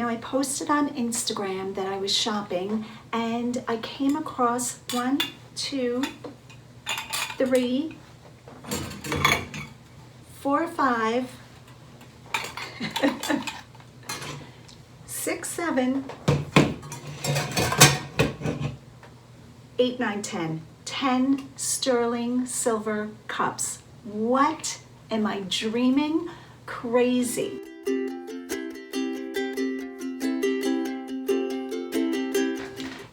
Now I posted on Instagram that I was shopping and I came across 1, 2, 3, 4, 5, 6, 7, 8, 9, 10. 10 sterling silver cups. What am I dreaming? Crazy.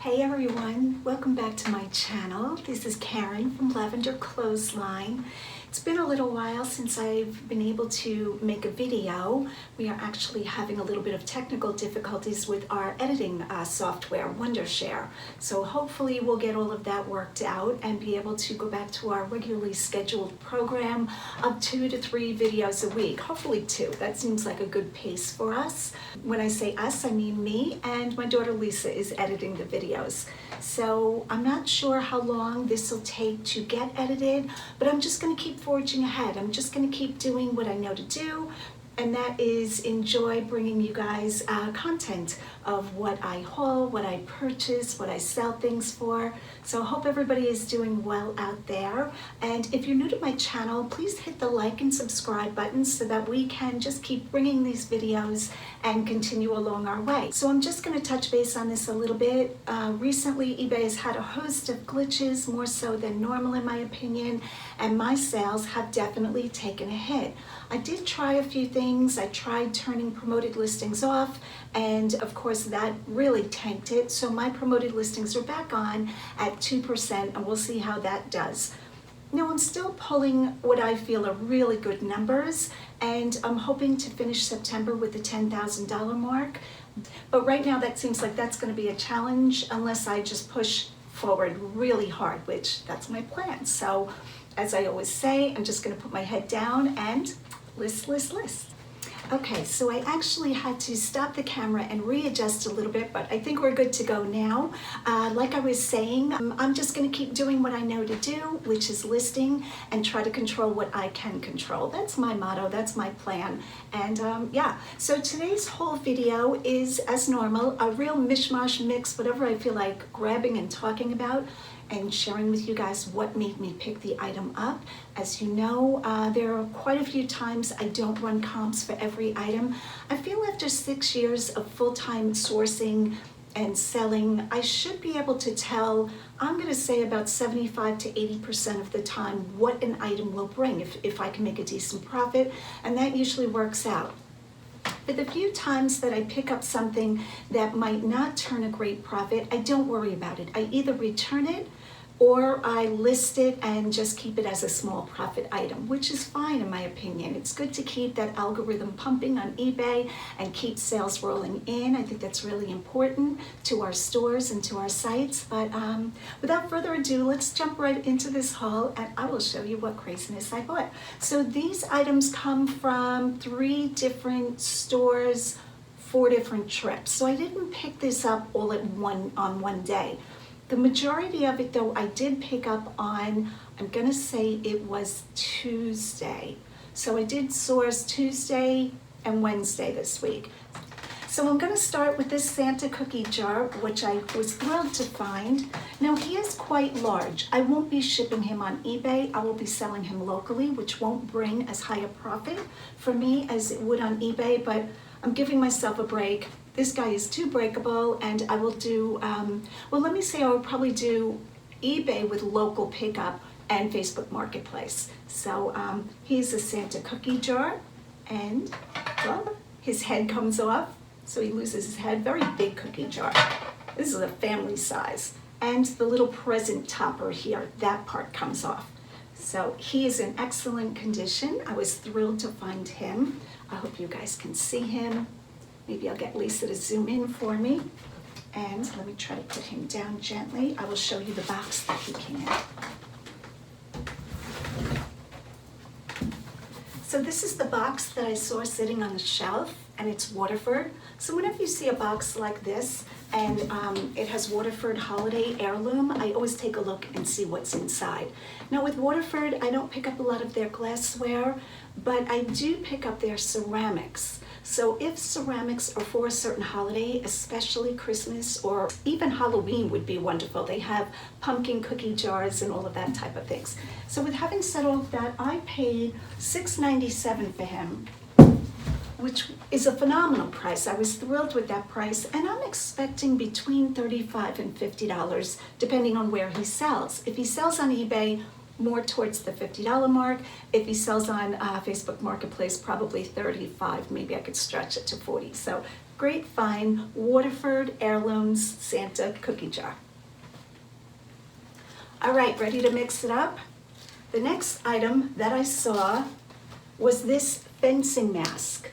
Hey everyone, welcome back to my channel. This is Karen from Lavender Clothesline. It's been a little while since I've been able to make a video. We are actually having a little bit of technical difficulties with our editing software, Wondershare. So hopefully we'll get all of that worked out and be able to go back to our regularly scheduled program of 2 to 3 videos a week. Hopefully 2. That seems like a good pace for us. When I say us, I mean me, and my daughter Lisa is editing the videos. So I'm not sure how long this will take to get edited, but I'm just going to keep forging ahead. I'm just going to keep doing what I know to do, and that is enjoy bringing you guys content of what I haul, what I purchase, what I sell things for. So I hope everybody is doing well out there. And if you're new to my channel, please hit the like and subscribe buttons so that we can just keep bringing these videos and continue along our way. So I'm just going to touch base on this a little bit. Recently, eBay has had a host of glitches, more so than normal in my opinion, and my sales have definitely taken a hit. I did try a few things. I tried turning promoted listings off, and of course that really tanked it. So my promoted listings are back on at 2%, and we'll see how that does. Now I'm still pulling what I feel are really good numbers, and I'm hoping to finish September with the $10,000 mark. But right now that seems like that's going to be a challenge unless I just push forward really hard, which that's my plan. So as I always say, I'm just going to put my head down and list. Okay, so I actually had to stop the camera and readjust a little bit, but I think we're good to go now. Like I was saying, I'm just going to keep doing what I know to do, which is listing, and try to control what I can control. That's my motto, that's my plan. And yeah, so today's whole video is, as normal, a real mishmash mix, whatever I feel like grabbing and talking about, and sharing with you guys what made me pick the item up. As you know, there are quite a few times I don't run comps for every item. I feel after 6 years of full-time sourcing and selling, I should be able to tell, I'm gonna say about 75 to 80% of the time what an item will bring if I can make a decent profit, and that usually works out. But the few times that I pick up something that might not turn a great profit, I don't worry about it. I either return it or I list it and just keep it as a small profit item, which is fine in my opinion. It's good to keep that algorithm pumping on eBay and keep sales rolling in. I think that's really important to our stores and to our sites. But without further ado, let's jump right into this haul and I will show you what craziness I bought. So these items come from 3 different stores, 4 different trips. So I didn't pick this up all on one day. The majority of it though I did pick up on, I'm gonna say it was Tuesday. So I did source Tuesday and Wednesday this week. So I'm gonna start with this Santa cookie jar, which I was thrilled to find. Now he is quite large. I won't be shipping him on eBay. I will be selling him locally, which won't bring as high a profit for me as it would on eBay, but I'm giving myself a break. This guy is too breakable, and I will do, well, let me say I would probably do eBay with local pickup and Facebook Marketplace. So he's a Santa cookie jar, and well, his head comes off, so he loses his head. Very big cookie jar. This is a family size. And the little present topper here, that part comes off. So he is in excellent condition. I was thrilled to find him. I hope you guys can see him. Maybe I'll get Lisa to zoom in for me. And let me try to put him down gently. I will show you the box that he came in. So this is the box that I saw sitting on the shelf, and it's Waterford. So whenever you see a box like this, and it has Waterford Holiday Heirloom, I always take a look and see what's inside. Now with Waterford, I don't pick up a lot of their glassware, but I do pick up their ceramics. So if ceramics are for a certain holiday, especially Christmas or even Halloween would be wonderful. They have pumpkin cookie jars and all of that type of things. So with having said all of that, I paid $6.97 for him, which is a phenomenal price. I was thrilled with that price, and I'm expecting between $35 and $50, depending on where he sells. If he sells on eBay, more towards the $50 mark. If he sells on Facebook Marketplace, probably $35. Maybe I could stretch it to $40. So great find, Waterford Heirlooms Santa cookie jar. All right, ready to mix it up? The next item that I saw was this fencing mask.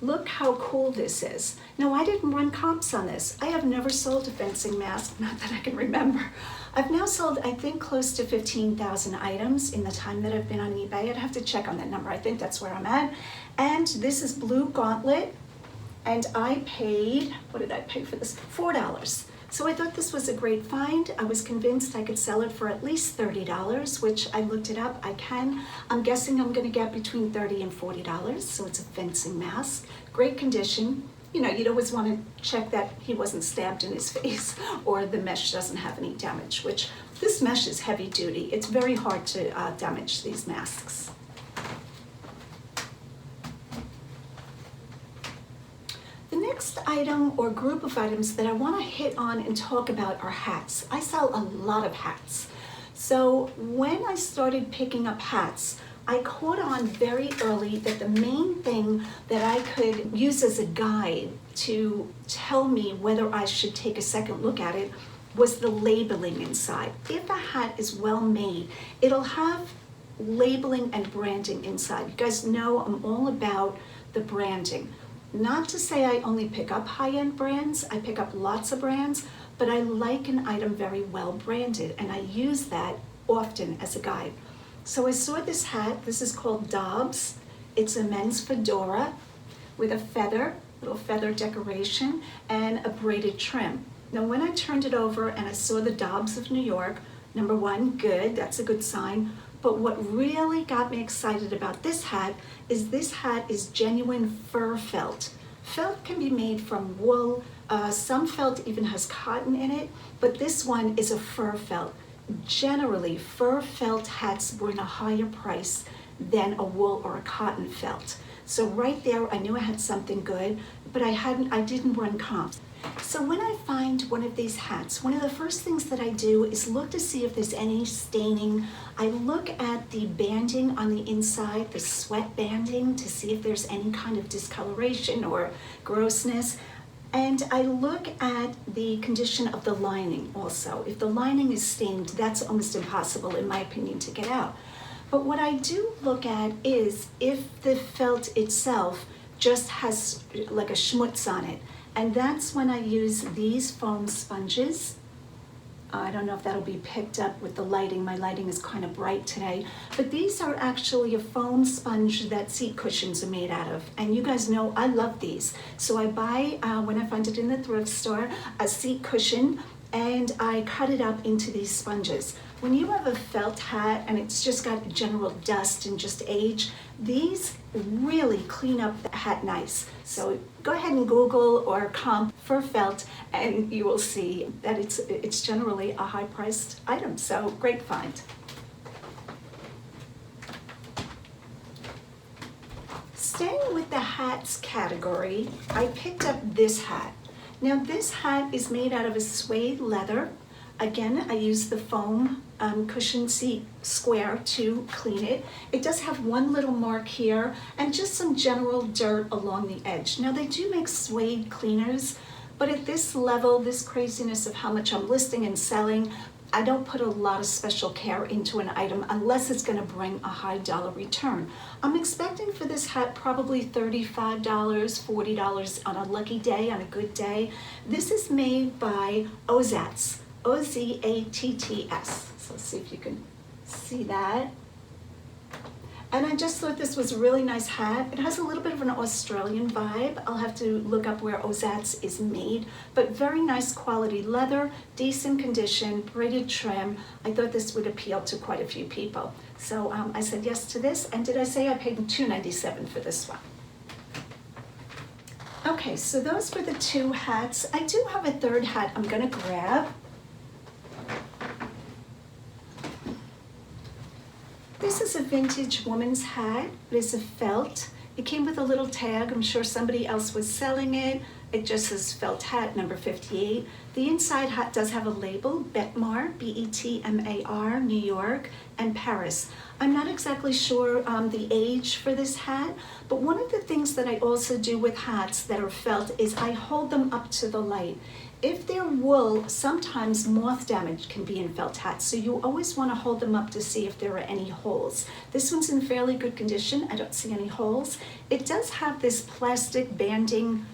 Look how cool this is. Now, I didn't run comps on this. I have never sold a fencing mask, not that I can remember. I've now sold, I think, close to 15,000 items in the time that I've been on eBay. I'd have to check on that number. I think that's where I'm at. And this is Blue Gauntlet, and I paid, what did I pay for this? $4. So I thought this was a great find. I was convinced I could sell it for at least $30, which I looked it up, I can. I'm guessing I'm gonna get between $30 and $40, so it's a fencing mask. Great condition. You know, you'd always wanna check that he wasn't stabbed in his face or the mesh doesn't have any damage, which this mesh is heavy duty. It's very hard to damage these masks. The next item or group of items that I want to hit on and talk about are hats. I sell a lot of hats. So when I started picking up hats, I caught on very early that the main thing that I could use as a guide to tell me whether I should take a second look at it was the labeling inside. If a hat is well made, it'll have labeling and branding inside. You guys know I'm all about the branding. Not to say I only pick up high-end brands, I pick up lots of brands, but I like an item very well branded, and I use that often as a guide. So I saw this hat. This is called Dobbs. It's a men's fedora with a feather, little feather decoration, and a braided trim. Now when I turned it over and I saw the Dobbs of New York, number one, good, that's a good sign. But what really got me excited about this hat is genuine fur felt. Felt can be made from wool. Some felt even has cotton in it, but this one is a fur felt. Generally, fur felt hats bring a higher price than a wool or a cotton felt. So right there, I knew I had something good, but I didn't run comps. So when I find one of these hats, one of the first things that I do is look to see if there's any staining. I look at the banding on the inside, the sweat banding, to see if there's any kind of discoloration or grossness. And I look at the condition of the lining also. If the lining is stained, that's almost impossible, in my opinion, to get out. But what I do look at is if the felt itself just has like a schmutz on it. And that's when I use these foam sponges. I don't know if that'll be picked up with the lighting. My lighting is kind of bright today. But these are actually a foam sponge that seat cushions are made out of. And you guys know I love these. So I buy, when I find it in the thrift store, a seat cushion, and I cut it up into these sponges. When you have a felt hat and it's just got general dust and just age, these really clean up the hat nice. So go ahead and Google or comp for felt and you will see that it's generally a high-priced item. So great find. Staying with the hats category, I picked up this hat. Now this hat is made out of a suede leather. Again, I use the foam cushion seat square to clean it. It does have one little mark here and just some general dirt along the edge. Now they do make suede cleaners, but at this level, this craziness of how much I'm listing and selling, I don't put a lot of special care into an item unless it's gonna bring a high dollar return. I'm expecting for this hat probably $35, $40 on a lucky day, on a good day. This is made by Ozatts. Ozatts. So let's see if you can see that. And I just thought this was a really nice hat. It has a little bit of an Australian vibe. I'll have to look up where Ozatts is made, but very nice quality leather, decent condition, braided trim. I thought this would appeal to quite a few people. So I said yes to this, and did I say I paid $2.97 for this one? Okay, so those were the two hats. I do have a third hat I'm gonna grab. This is a vintage woman's hat. It is a felt. It came with a little tag. I'm sure somebody else was selling it. It just says felt hat number 58. The inside hat does have a label, Betmar, B-E-T-M-A-R, New York, and Paris. I'm not exactly sure the age for this hat, but one of the things that I also do with hats that are felt is I hold them up to the light. If they're wool, sometimes moth damage can be in felt hats, so you always want to hold them up to see if there are any holes. This one's in fairly good condition. I don't see any holes. It does have this plastic banding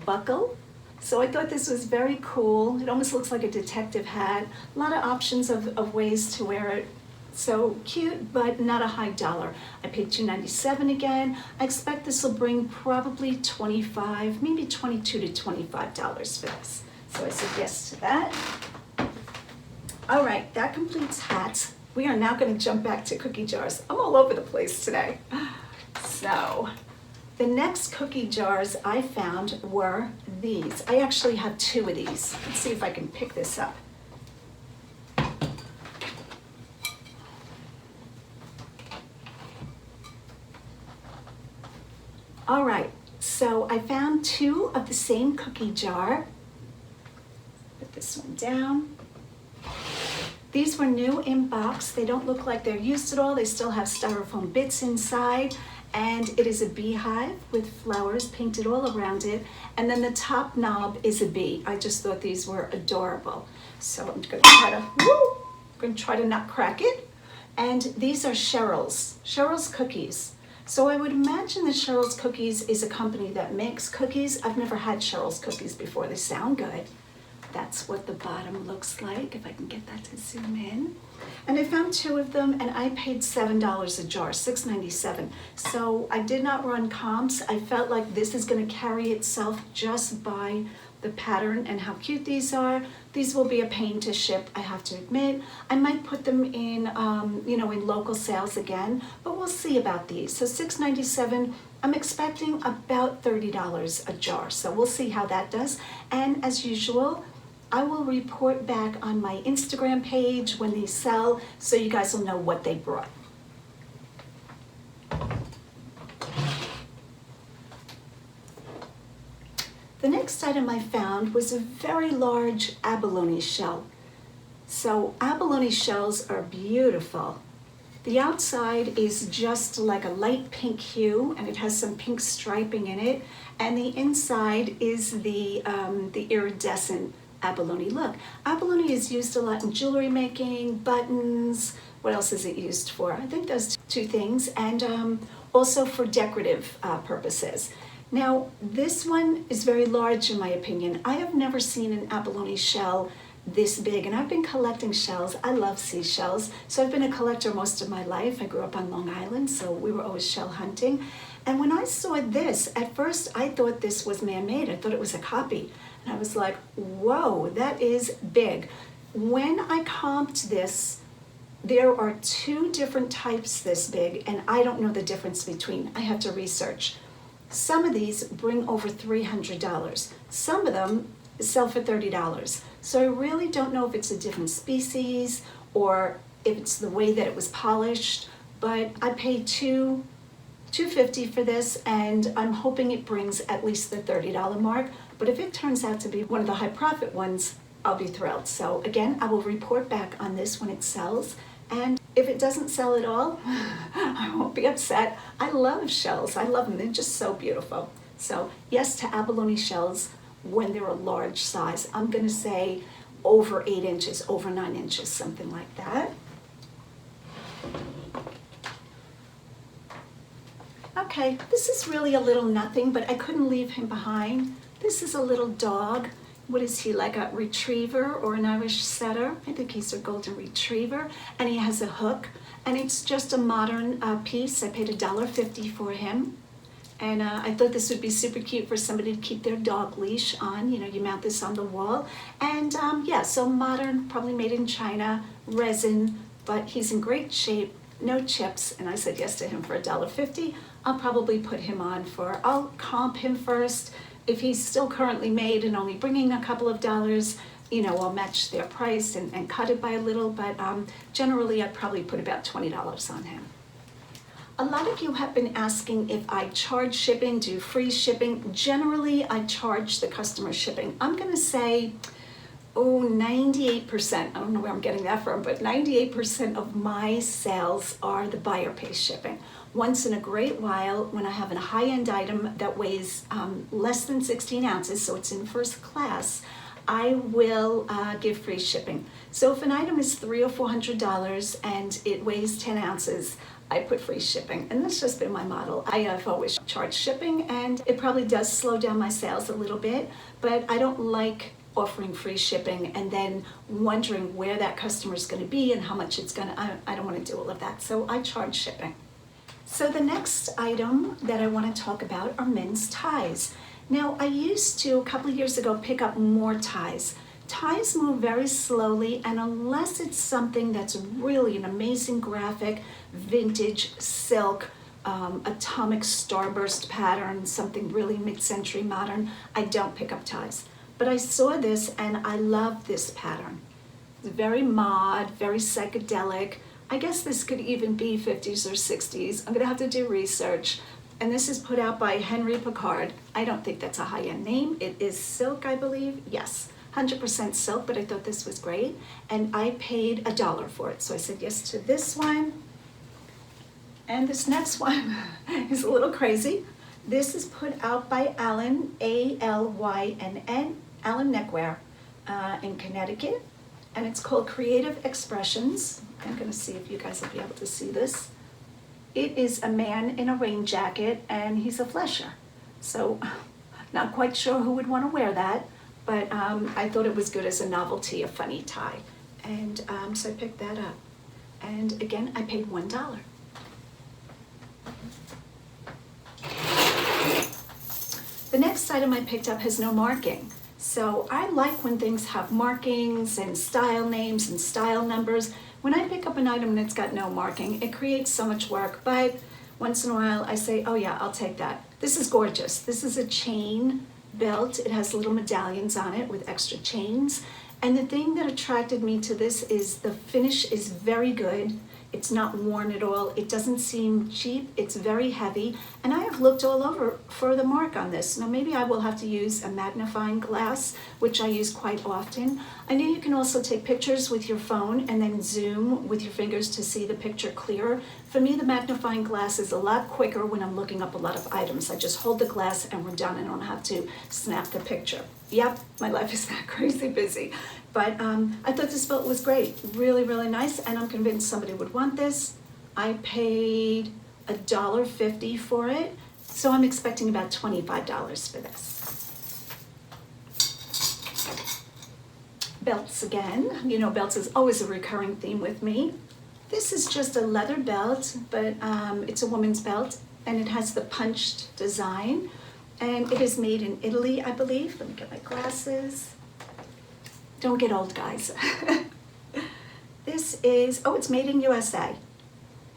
buckle, so I thought this was very cool. It almost looks like a detective hat. A lot of options of ways to wear it. So cute, but not a high dollar. I paid $2.97 again. I expect this will bring probably $25, maybe $22 to $25 for this. So I said yes to that. All right, that completes hats. We are now going to jump back to cookie jars. I'm all over the place today. So the next cookie jars I found were these. I actually have two of these. Let's see if I can pick this up. All right, so I found two of the same cookie jar. Put this one down. These were new in box. They don't look like they're used at all. They still have styrofoam bits inside, and it is a beehive with flowers painted all around it. And then the top knob is a bee. I just thought these were adorable. So I'm gonna try to not crack it. And these are Cheryl's cookies. So I would imagine that Cheryl's Cookies is a company that makes cookies. I've never had Cheryl's Cookies before. They sound good. That's what the bottom looks like, if I can get that to zoom in. And I found two of them, and I paid $7 a jar, $6.97. So I did not run comps. I felt like this is gonna carry itself just by the pattern and how cute these are. These will be a pain to ship, I have to admit. I might put them in, in local sales again, but we'll see about these. So $6.97, I'm expecting about $30 a jar. So we'll see how that does. And as usual, I will report back on my Instagram page when these sell, so you guys will know what they brought. The next item I found was a very large abalone shell. So abalone shells are beautiful. The outside is just like a light pink hue, and it has some pink striping in it. And the inside is the iridescent abalone look. Abalone is used a lot in jewelry making, buttons. What else is it used for? I think those two things, and also for decorative purposes. Now, this one is very large in my opinion. I have never seen an abalone shell this big, and I've been collecting shells. I love seashells, so I've been a collector most of my life. I grew up on Long Island, so we were always shell hunting. And when I saw this, at first I thought this was man-made. I thought it was a copy. And I was like, whoa, that is big. When I comped this, there are two different types this big, and I don't know the difference between. I had to research. Some of these bring over $300. Some of them sell for $30. So I really don't know if it's a different species or if it's the way that it was polished, but I paid $2.50 for this, and I'm hoping it brings at least the $30 mark. But if it turns out to be one of the high profit ones, I'll be thrilled. So again, I will report back on this when it sells. And if it doesn't sell at all, I won't be upset. I love shells. I love them. They're just so beautiful. So yes to abalone shells when they're a large size. I'm going to say over 8 inches, over 9 inches, something like that. Okay, this is really a little nothing, but I couldn't leave him behind. This is a little dog. What is he, like a retriever or an Irish setter? I think he's a golden retriever, and he has a hook, and it's just a modern piece. I paid $1.50 for him, and I thought this would be super cute for somebody to keep their dog leash on. You know, you mount this on the wall, and yeah, so modern, probably made in China, resin, but he's in great shape, no chips, and I said yes to him for $1.50. I'll probably put him on I'll comp him first, If he's still currently made and only bringing a couple of dollars, you know, I'll match their price and cut it by a little, but generally I'd probably put about $20 on him. A lot of you have been asking if I charge shipping, do free shipping. Generally, I charge the customer shipping. I'm gonna say, 98%, I don't know where I'm getting that from, but 98% of my sales are the buyer pays shipping. Once in a great while, when I have a high-end item that weighs less than 16 ounces, so it's in first class, I will give free shipping. So if an item is $300 or $400 and it weighs 10 ounces, I put free shipping, and that's just been my model. I have always charged shipping, and it probably does slow down my sales a little bit, but I don't like offering free shipping and then wondering where that customer is going to be and how much it's going to, I don't want to do all of that, so I charge shipping. So the next item that I want to talk about are men's ties. Now, I used to, a couple of years ago, pick up more ties. Ties move very slowly, and unless it's something that's really an amazing graphic, vintage, silk, atomic starburst pattern, something really mid-century modern, I don't pick up ties. But I saw this and I love this pattern. It's very mod, very psychedelic. I guess this could even be 50s or 60s. I'm gonna have to do research. And this is put out by Henry Picard. I don't think that's a high-end name. It is silk, I believe. Yes, 100% silk, but I thought this was great. And I paid $1 for it. So I said yes to this one. And this next one is a little crazy. This is put out by Allen, A-L-Y-N-N, Allen Neckwear in Connecticut. And it's called Creative Expressions. I'm gonna see if you guys will be able to see this. It is a man in a rain jacket, and he's a flesher. So, not quite sure who would want to wear that, but I thought it was good as a novelty, a funny tie. And so I picked that up. And again, I paid $1. The next item I picked up has no marking. So I like when things have markings and style names and style numbers. When I pick up an item and it's got no marking, it creates so much work, but once in a while I say, oh yeah, I'll take that. This is gorgeous. This is a chain belt. It has little medallions on it with extra chains. And the thing that attracted me to this is the finish is very good. It's not worn at all. It doesn't seem cheap. It's very heavy. And I have looked all over for the mark on this. Now maybe I will have to use a magnifying glass, which I use quite often. I know you can also take pictures with your phone and then zoom with your fingers to see the picture clearer. For me, the magnifying glass is a lot quicker when I'm looking up a lot of items. I just hold the glass and we're done. I don't have to snap the picture. Yep, my life is that crazy busy. But I thought this belt was great, really, really nice, and I'm convinced somebody would want this. I paid $1.50 for it, so I'm expecting about $25 for this. Belts again. You know, belts is always a recurring theme with me. This is just a leather belt, but it's a woman's belt, and it has the punched design, and it is made in Italy, I believe. Let me get my glasses. Don't get old, guys. This is, oh, it's made in USA.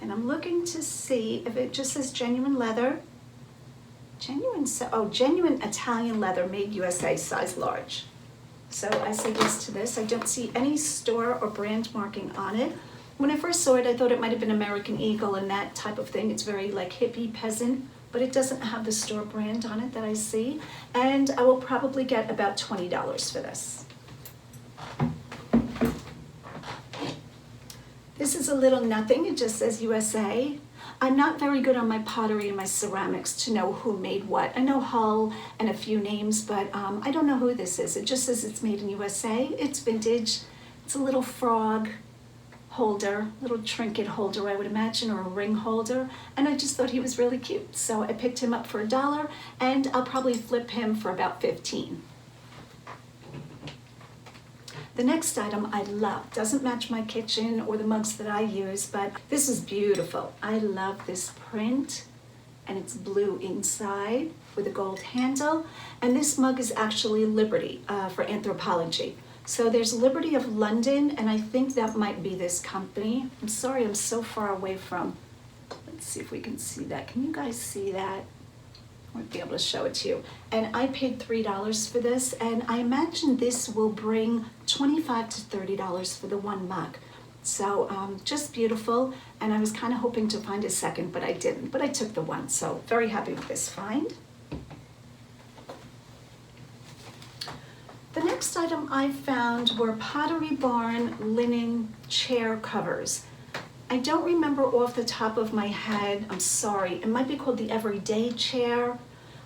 And I'm looking to see if it just says genuine leather. Genuine Italian leather, made USA, size large. So I say yes to this. I don't see any store or brand marking on it. When I first saw it, I thought it might have been American Eagle and that type of thing. It's very like hippie peasant, but it doesn't have the store brand on it that I see. And I will probably get about $20 for this. This is a little nothing, it just says USA. I'm not very good on my pottery and my ceramics to know who made what. I know Hull and a few names, but I don't know who this is. It just says it's made in USA, it's vintage. It's a little frog holder, little trinket holder I would imagine, or a ring holder. And I just thought he was really cute. So I picked him up for $1 and I'll probably flip him for about 15. The next item I love, doesn't match my kitchen or the mugs that I use, but this is beautiful. I love this print, and it's blue inside with a gold handle. And this mug is actually Liberty for anthropology. So there's Liberty of London, and I think that might be this company. I'm sorry, I'm so far away from, let's see if we can see that. Can you guys see that? won't be able to show it to you. And I paid $3 for this, and I imagine this will bring $25 to $30 for the one mug. So just beautiful, and I was kind of hoping to find a second, but I didn't. But I took the one, so very happy with this find. The next item I found were Pottery Barn linen chair covers. I don't remember off the top of my head, I'm sorry, it might be called the Everyday Chair.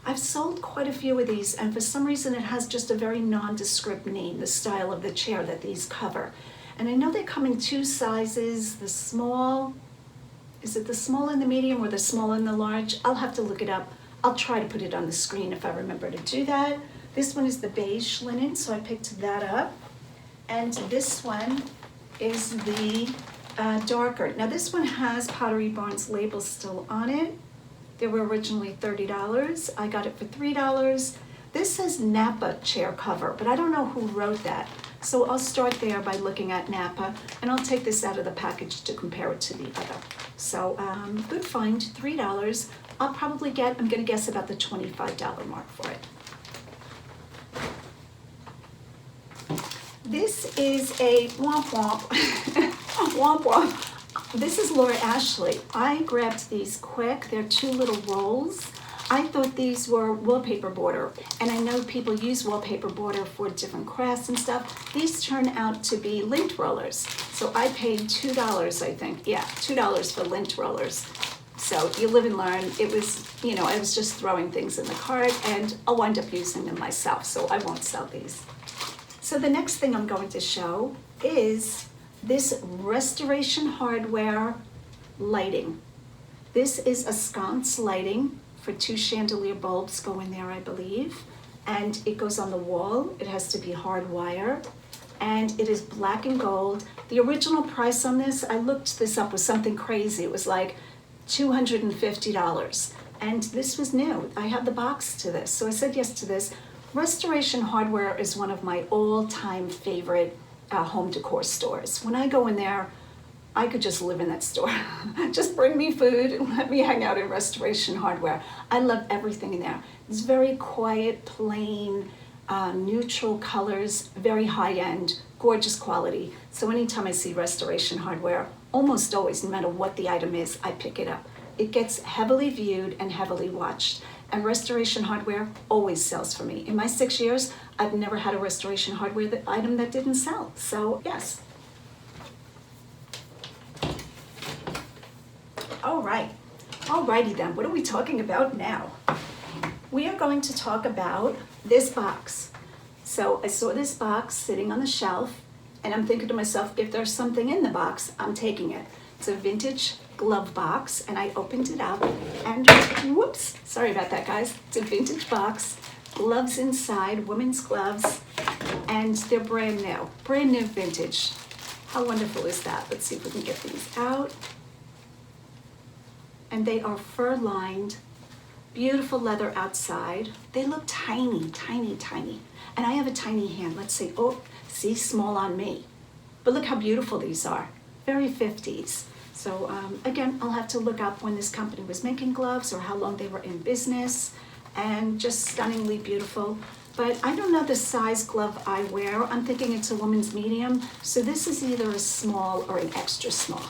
I've sold quite a few of these, and for some reason it has just a very nondescript name, the style of the chair that these cover. And I know they come in two sizes, the small, is it the small and the medium or the small and the large? I'll have to look it up. I'll try to put it on the screen if I remember to do that. This one is the Beige Linen, so I picked that up. And this one is the darker. Now this one has Pottery Barn's label still on it. They were originally $30. I got it for $3. This says Napa chair cover, but I don't know who wrote that. So I'll start there by looking at Napa, and I'll take this out of the package to compare it to the other. So good find, $3. I'll probably get, I'm gonna guess about the $25 mark for it. This is a womp womp, womp womp. This is Laura Ashley. I grabbed these quick. They're two little rolls. I thought these were wallpaper border, and I know people use wallpaper border for different crafts and stuff. These turn out to be lint rollers. So I paid $2, I think. Yeah, $2 for lint rollers. So you live and learn. It was, you know, I was just throwing things in the cart, and I'll wind up using them myself, so I won't sell these. So the next thing I'm going to show is this Restoration Hardware lighting. This is a Sconce Lighting for 2 chandelier bulbs go in there, I believe. And it goes on the wall. It has to be hard wire. And it is black and gold. The original price on this, I looked this up, was something crazy. It was like $250. And this was new. I had the box to this. So I said yes to this. Restoration Hardware is one of my all-time favorite home decor stores. When I go in there, I could just live in that store. Just bring me food and let me hang out in Restoration Hardware. I love everything in there. It's very quiet, plain, neutral colors, very high-end, gorgeous quality. So anytime I see Restoration Hardware, almost always, no matter what the item is, I pick it up. It gets heavily viewed and heavily watched. And Restoration Hardware always sells for me. In my 6 years, I've never had a Restoration Hardware item that didn't sell. So yes. All right. Alrighty then, what are we talking about now? We are going to talk about this box. So I saw this box sitting on the shelf, and I'm thinking to myself, if there's something in the box, I'm taking it. It's a vintage glove box, and I opened it up, and whoops, sorry about that, guys. It's a vintage box, gloves inside, women's gloves, and they're brand new vintage. How wonderful is that? Let's see if we can get these out. And they are fur-lined, beautiful leather outside. They look tiny, tiny, tiny. And I have a tiny hand. Let's see. Oh, see, small on me. But look how beautiful these are. Very 50s. So again, I'll have to look up when this company was making gloves or how long they were in business. And just stunningly beautiful. But I don't know the size glove I wear. I'm thinking it's a woman's medium. So this is either a small or an extra small.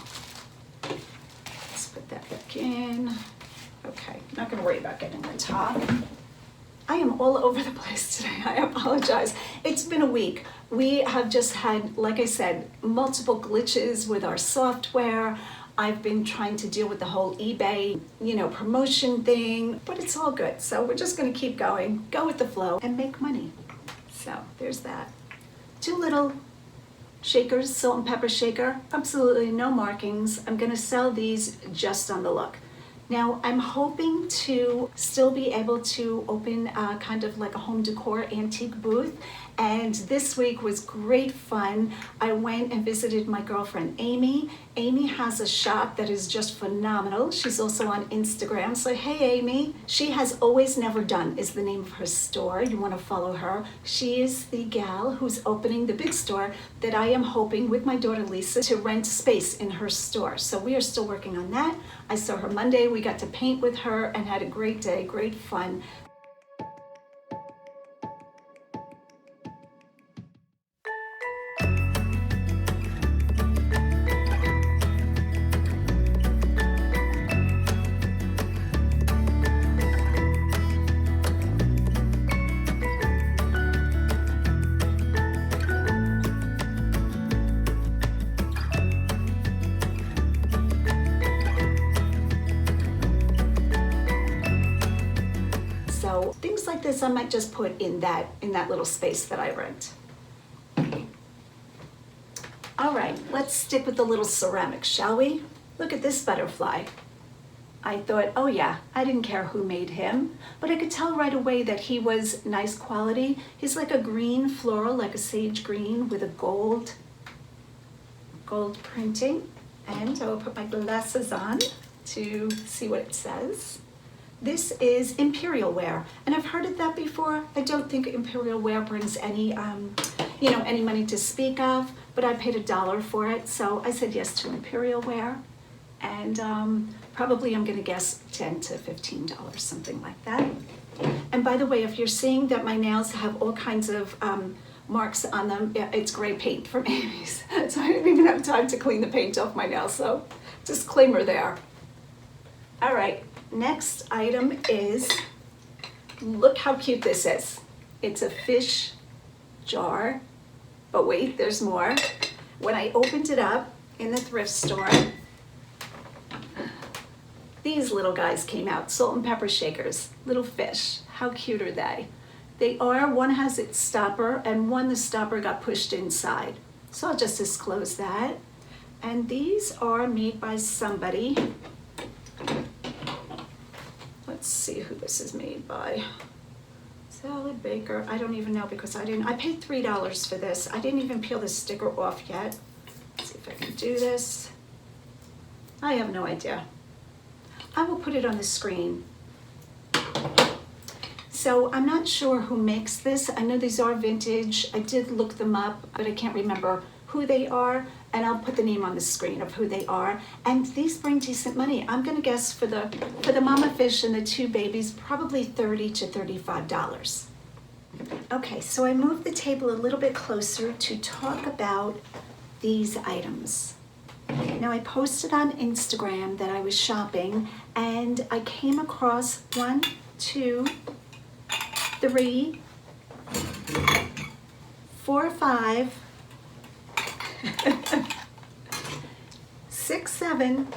Put that back in. Okay, not gonna worry about getting the top. I am all over the place today. I apologize. It's been a week. We have just had, like I said, multiple glitches with our software. I've been trying to deal with the whole eBay, promotion thing, but it's all good. So we're just gonna keep going, go with the flow, and make money. So there's that. 2 little shakers, salt and pepper shaker, absolutely no markings. I'm gonna sell these just on the look. Now I'm hoping to still be able to open kind of like a home decor antique booth And this week was great fun. I went and visited my girlfriend Amy. Amy has a shop that is just phenomenal. She's also on Instagram. So hey Amy, She Has Always Never Done is the name of her store. You want to follow her. She is the gal who's opening the big store that I am hoping with my daughter Lisa to rent space in her store. So we are still working on that. I saw her Monday. We got to paint with her and had a great day, great fun. So things like this I might just put in that little space that I rent. All right, let's stick with the little ceramics, shall we? Look at this butterfly. I thought, oh yeah, I didn't care who made him, but I could tell right away that he was nice quality. He's like a green floral, like a sage green with a gold printing. And I will put my glasses on to see what it says. This is Imperial Ware, and I've heard of that before. I don't think Imperial Ware brings any, any money to speak of, but I paid $1 for it, so I said yes to Imperial Ware, and probably I'm gonna guess $10 to $15, something like that. And by the way, if you're seeing that my nails have all kinds of marks on them, yeah, it's gray paint from Amy's, so I didn't even have time to clean the paint off my nails, so disclaimer there. All right. Next item is, look how cute this is. It's a fish jar, but wait, there's more. When I opened it up in the thrift store, these little guys came out, salt and pepper shakers, little fish. How cute are they? One has its stopper and one the stopper got pushed inside. So I'll just disclose that. And these are made by somebody. Let's see who this is made by. Sally Baker. I don't even know because I paid $3 for this. I didn't even peel the sticker off yet. Let's see if I can do this. I have no idea. I will put it on the screen. So I'm not sure who makes this. I know these are vintage. I did look them up, but I can't remember who they are, and I'll put the name on the screen of who they are. And these bring decent money. I'm gonna guess for the mama fish and the two babies, probably $30 to $35. Okay, so I moved the table a little bit closer to talk about these items. Now I posted on Instagram that I was shopping and I came across 1, 2, 3, 4, 5, 6, 7,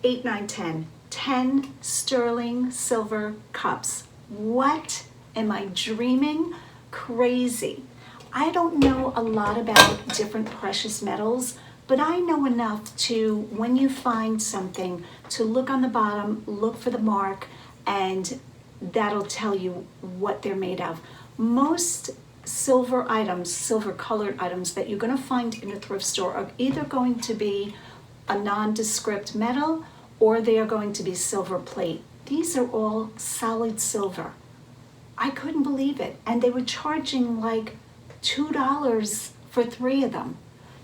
8, 9, 10. 10 sterling silver cups. What? Am I dreaming? Crazy. I don't know a lot about different precious metals, but I know enough to, when you find something, to look on the bottom, look for the mark, and that'll tell you what they're made of. Most silver items, silver colored items that you're going to find in a thrift store are either going to be a nondescript metal or they are going to be silver plate. These are all solid silver. I couldn't believe it. And they were charging like $2 for 3 of them.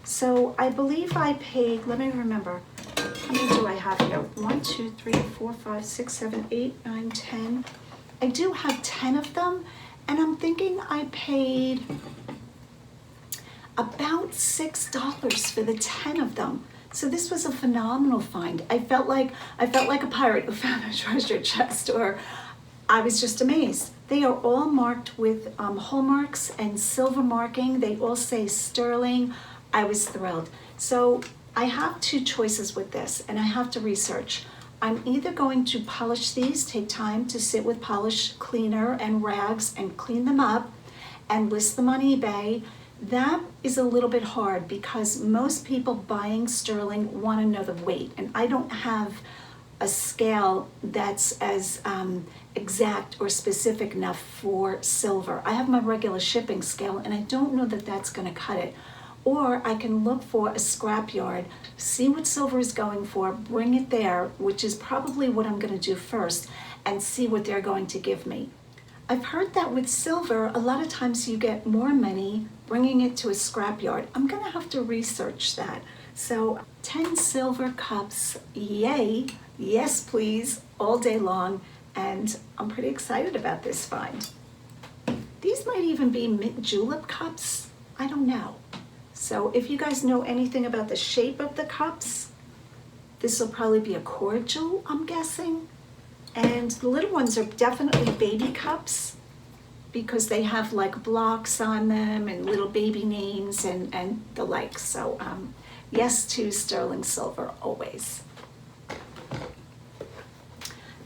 So I believe I paid, let me remember, how many do I have here? 1, 2, 3, 4, 5, 6, 7, 8, 9, 10. I do have 10 of them, and I'm thinking I paid about $6 for the 10 of them. So this was a phenomenal find. I felt like a pirate who found a treasure chest, or I was just amazed. They are all marked with hallmarks and silver marking. They all say sterling. I was thrilled. So I have 2 choices with this, and I have to research. I'm either going to polish these, take time to sit with polish cleaner and rags and clean them up and list them on eBay. That is a little bit hard because most people buying sterling want to know the weight, and I don't have a scale that's as exact or specific enough for silver. I have my regular shipping scale, and I don't know that that's going to cut it. Or I can look for a scrapyard, see what silver is going for, bring it there, which is probably what I'm going to do first, and see what they're going to give me. I've heard that with silver, a lot of times you get more money bringing it to a scrapyard. I'm going to have to research that. So 10 silver cups, yay, yes please, all day long, and I'm pretty excited about this find. These might even be mint julep cups, I don't know. So if you guys know anything about the shape of the cups, this will probably be a cordial, I'm guessing. And the little ones are definitely baby cups because they have like blocks on them and little baby names and the like. So yes to sterling silver always.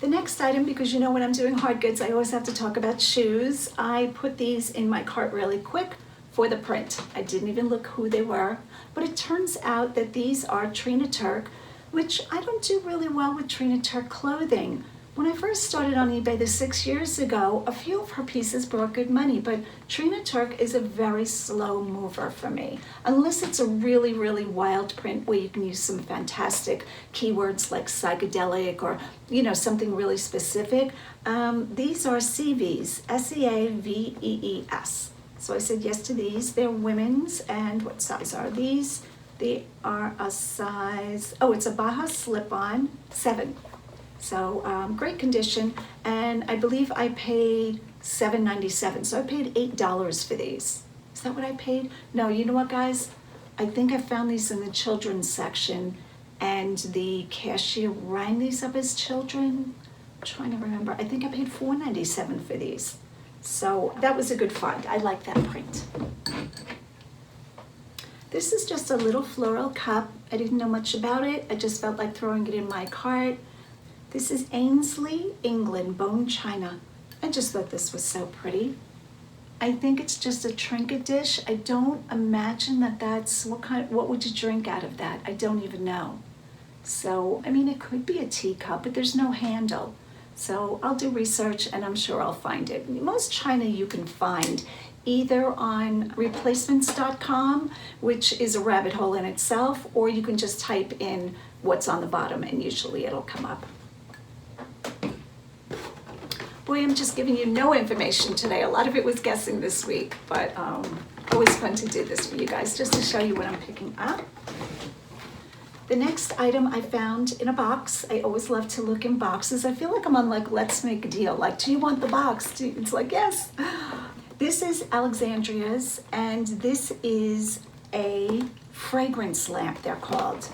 The next item, because you know when I'm doing hard goods, I always have to talk about shoes. I put these in my cart really quick for the print. I didn't even look who they were, but it turns out that these are Trina Turk, which I don't do really well with Trina Turk clothing. When I first started on eBay 6 years ago, a few of her pieces brought good money, but Trina Turk is a very slow mover for me. Unless it's a really, really wild print where you can use some fantastic keywords like psychedelic or, you know, something really specific. These are CVs, S-E-A-V-E-E-S. So I said yes to these. They're women's, and what size are these? They are a size, oh, it's a Baja slip-on, 7. So great condition, and I believe I paid $7.97. So I paid $8 for these. Is that what I paid? No, you know what, guys? I think I found these in the children's section, and the cashier rang these up as children. I'm trying to remember. I think I paid $4.97 for these. So that was a good find. I like that print. This is just a little floral cup. I didn't know much about it. I just felt like throwing it in my cart. This is Ainsley, England, bone china. I just thought this was so pretty. I think it's just a trinket dish. I don't imagine that that's, what would you drink out of that? I don't even know. So, I mean, it could be a teacup, but there's no handle. So I'll do research and I'm sure I'll find it. Most china you can find either on replacements.com, which is a rabbit hole in itself, or you can just type in what's on the bottom and usually it'll come up. Boy, I'm just giving you no information today. A lot of it was guessing this week, but always fun to do this for you guys, just to show you what I'm picking up. The next item I found in a box. I always love to look in boxes. I feel like I'm on like Let's Make a Deal. Like, do you want the box? It's like, yes. This is Alexandria's, and this is a fragrance lamp, they're called.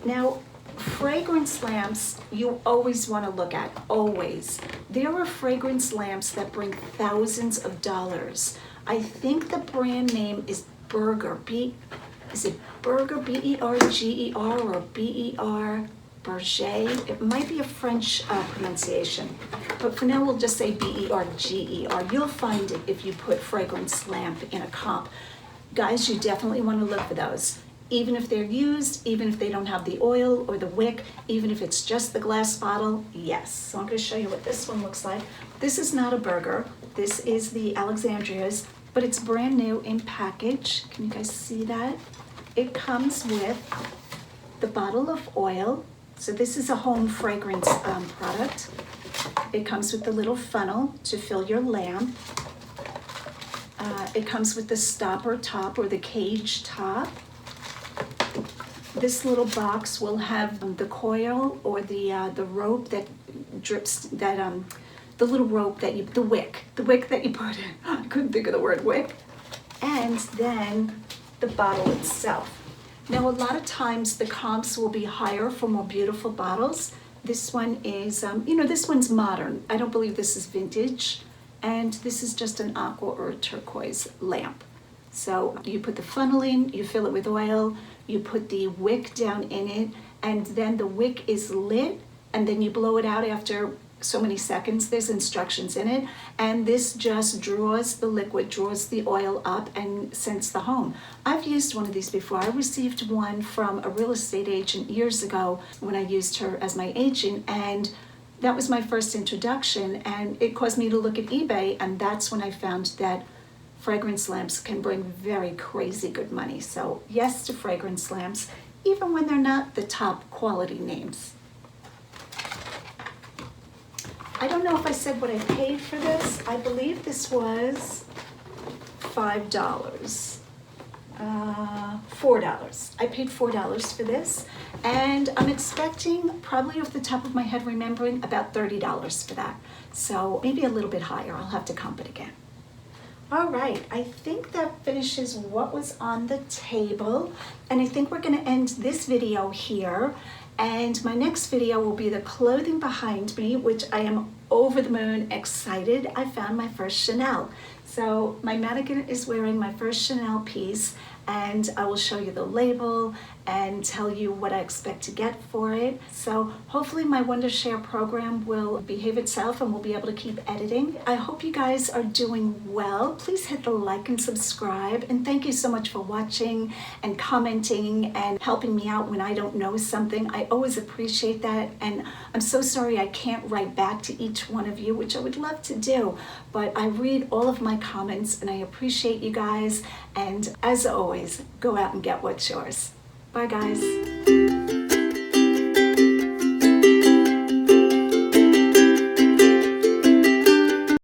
Now, fragrance lamps you always want to look at, always. There are fragrance lamps that bring thousands of dollars. I think the brand name is Berger. Is it Berger, B-E-R-G-E-R, or B-E-R, Berger? It might be a French pronunciation, but for now we'll just say B-E-R-G-E-R. You'll find it if you put fragrance lamp in a comp. Guys, you definitely want to look for those. Even if they're used, even if they don't have the oil or the wick, even if it's just the glass bottle, yes. So I'm going to show you what this one looks like. This is not a Berger. This is the Alexandria's, but it's brand new in package. Can you guys see that? It comes with the bottle of oil. So this is a home fragrance product. It comes with the little funnel to fill your lamp. It comes with the stopper top or the cage top. This little box will have the coil or the rope that drips, that the little rope that the wick that you put in. I couldn't think of the word wick. And then the bottle itself. Now, a lot of times the comps will be higher for more beautiful bottles. This one is, this one's modern. I don't believe this is vintage. And this is just an aqua or a turquoise lamp. So you put the funnel in, you fill it with oil, you put the wick down in it, and then the wick is lit, and then you blow it out after so many seconds. There's instructions in it, and this just draws the liquid, draws the oil up and scents the home. I've used one of these before. I received one from a real estate agent years ago when I used her as my agent, and that was my first introduction, and it caused me to look at eBay, and that's when I found that fragrance lamps can bring very crazy good money. So yes to fragrance lamps, even when they're not the top quality names. I don't know if I said what I paid for this. I believe this was $5. $4. I paid $4 for this, and I'm expecting, probably off the top of my head remembering, about $30 for that. So maybe a little bit higher. I'll have to comp it again. All right, I think that finishes what was on the table, and I think we're gonna end this video here. And my next video will be the clothing behind me, which I am over the moon excited. I found my first Chanel. So my mannequin is wearing my first Chanel piece, and I will show you the label and tell you what I expect to get for it. So hopefully my Wondershare program will behave itself and we'll be able to keep editing. I hope you guys are doing well. Please hit the like and subscribe, and thank you so much for watching and commenting and helping me out when I don't know something. I always appreciate that, and I'm so sorry I can't write back to each one of you, which I would love to do, but I read all of my comments and I appreciate you guys, and as always, go out and get what's yours. Bye guys.